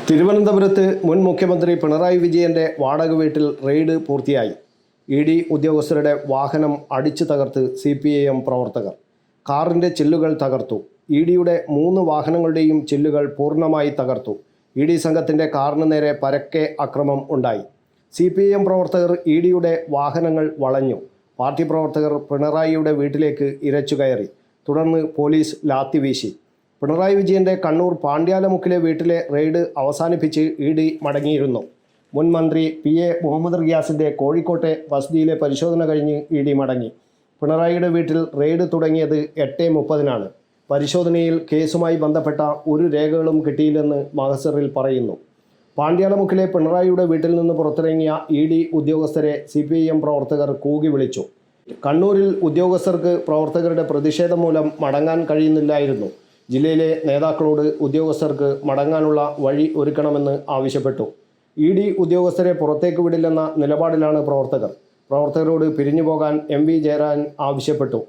തിരുവനന്തപുരത്ത് മുൻ മുഖ്യമന്ത്രി പിണറായി വിജയന്റെ വാടക വീട്ടിൽ റെയ്ഡ് പൂർത്തിയായി. ഇ.ഡി. ഉദ്യോഗസ്ഥരുടെ വാഹനം അടിച്ചു തകർത്ത് CPIM പ്രവർത്തകർ. കാറിൻ്റെ ചില്ലുകൾ തകർത്തു. ഇ.ഡിയുടെ 3 വാഹനങ്ങളുടെയും ചില്ലുകൾ പൂർണ്ണമായി തകർത്തു. ഇ.ഡി സംഘത്തിൻ്റെ കാറിന് നേരെ പരക്കെ അക്രമം ഉണ്ടായി. CPIM പ്രവർത്തകർ ഇ.ഡിയുടെ വാഹനങ്ങൾ വളഞ്ഞു. പാർട്ടി പ്രവർത്തകർ പിണറായിയുടെ വീട്ടിലേക്ക് ഇരച്ചുകയറി. തുടർന്ന് പോലീസ് ലാത്തി വീശി. പിണറായി വിജയന്റെ കണ്ണൂർ പാണ്ഡ്യാലമുക്കിലെ വീട്ടിലെ റെയ്ഡ് അവസാനിപ്പിച്ച് ഇ.ഡി മടങ്ങിയിരുന്നു. മുൻ മന്ത്രി PA മുഹമ്മദ് റിയാസിൻ്റെ കോഴിക്കോട്ടെ വസതിയിലെ പരിശോധന കഴിഞ്ഞ് ഇ.ഡി മടങ്ങി. പിണറായിയുടെ വീട്ടിൽ റെയ്ഡ് തുടങ്ങിയത് 8:30-നാണ്. പരിശോധനയിൽ കേസുമായി ബന്ധപ്പെട്ട ഒരു രേഖകളും കിട്ടിയില്ലെന്ന് മഹസറിൽ പറയുന്നു. പാണ്ഡ്യാലമുക്കിലെ പിണറായിയുടെ വീട്ടിൽ നിന്ന് പുറത്തിറങ്ങിയ ഇ.ഡി ഉദ്യോഗസ്ഥരെ CPIM പ്രവർത്തകർ കൂകി വിളിച്ചു. കണ്ണൂരിൽ ഉദ്യോഗസ്ഥർക്ക് പ്രവർത്തകരുടെ പ്രതിഷേധം മൂലം മടങ്ങാൻ കഴിയുന്നില്ലായിരുന്നു. ജില്ലയിലെ നേതാക്കളോട് ഉദ്യോഗസ്ഥർക്ക് മടങ്ങാനുള്ള വഴി ഒരുക്കണമെന്ന് ആവശ്യപ്പെട്ടു. ഇ.ഡി ഉദ്യോഗസ്ഥരെ പുറത്തേക്ക് വിടില്ലെന്ന നിലപാടിലാണ് പ്രവർത്തകർ. പ്രവർത്തകരോട് പിരിഞ്ഞു പോകാൻ MV ജയരാജൻ ആവശ്യപ്പെട്ടു.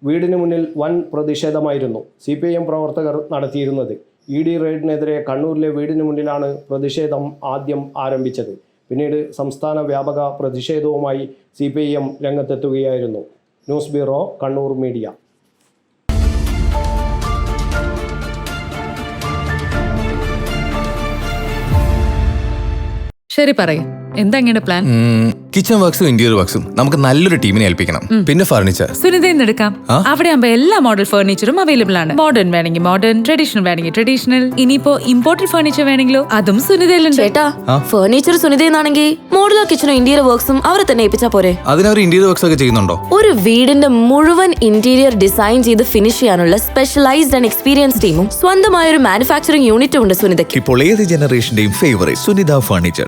വീടിന് മുന്നിൽ വൻ പ്രതിഷേധമായിരുന്നു CPIM പ്രവർത്തകർ നടത്തിയിരുന്നത്. ഇ.ഡി റെയ്ഡിനെതിരെ കണ്ണൂരിലെ വീടിന് മുന്നിലാണ് പ്രതിഷേധം ആദ്യം ആരംഭിച്ചത്. പിന്നീട് സംസ്ഥാന വ്യാപക പ്രതിഷേധവുമായി CPIM രംഗത്തെത്തുകയായിരുന്നു. News bureau, Kannur media. ശരി, പറയും എന്താ ഇങ്ങനെ പ്ലാൻ? കിച്ചൺ വർക്സും ഇന്റീരിയർ വർക്സും നമുക്ക് നല്ലൊരു ടീമിനെ ഏൽപ്പിക്കണം. പിന്നെ ഫർണിച്ചർ സുനിതയിൽ എടുക്കാം. അവിടെ ആകുമ്പോ എല്ലാ മോഡൽ ഫർണിച്ചറും അവൈലബിൾ ആണ്. മോഡേൺ വേണമെങ്കിൽ മോഡേൺ, ട്രഡീഷണൽ വേണമെങ്കിൽ ട്രഡീഷണൽ. ഇനിയിപ്പോ ഇമ്പോർട്ടഡ് ഫർണിച്ചർ വേണമെങ്കിലോ അതും സുനിതയിലുണ്ട്. ചേട്ടാ, ഫർണിച്ചർ സുനിതയെന്നാണെങ്കിൽ മോഡുലാർ കിച്ചണും ഇന്റീരിയർ വർക്സും അവരെ തന്നെ ഏൽപ്പിച്ചാ പോരെ? അതിനവർ ഇന്റീരിയർ വർക്സ് ഒക്കെ ചെയ്യുന്നുണ്ടോ? ഒരു വീടിന്റെ മുഴുവൻ ഇന്റീരിയർ ഡിസൈൻ ചെയ്ത് ഫിനിഷ് ചെയ്യാനുള്ള സ്പെഷ്യലൈസ്ഡ് ആൻഡ് എക്സ്പീരിയൻസ് ടീമും സ്വന്തമായ ഒരു മാനുഫാക്ചറിംഗ് യൂണിറ്റും ഉണ്ട് സുനിതയ്ക്ക്. ഇപ്പോൾ ഏത് ജനറേഷന്റെയും ഫേവറേറ്റ് സുനിത ഫർണിച്ചർ,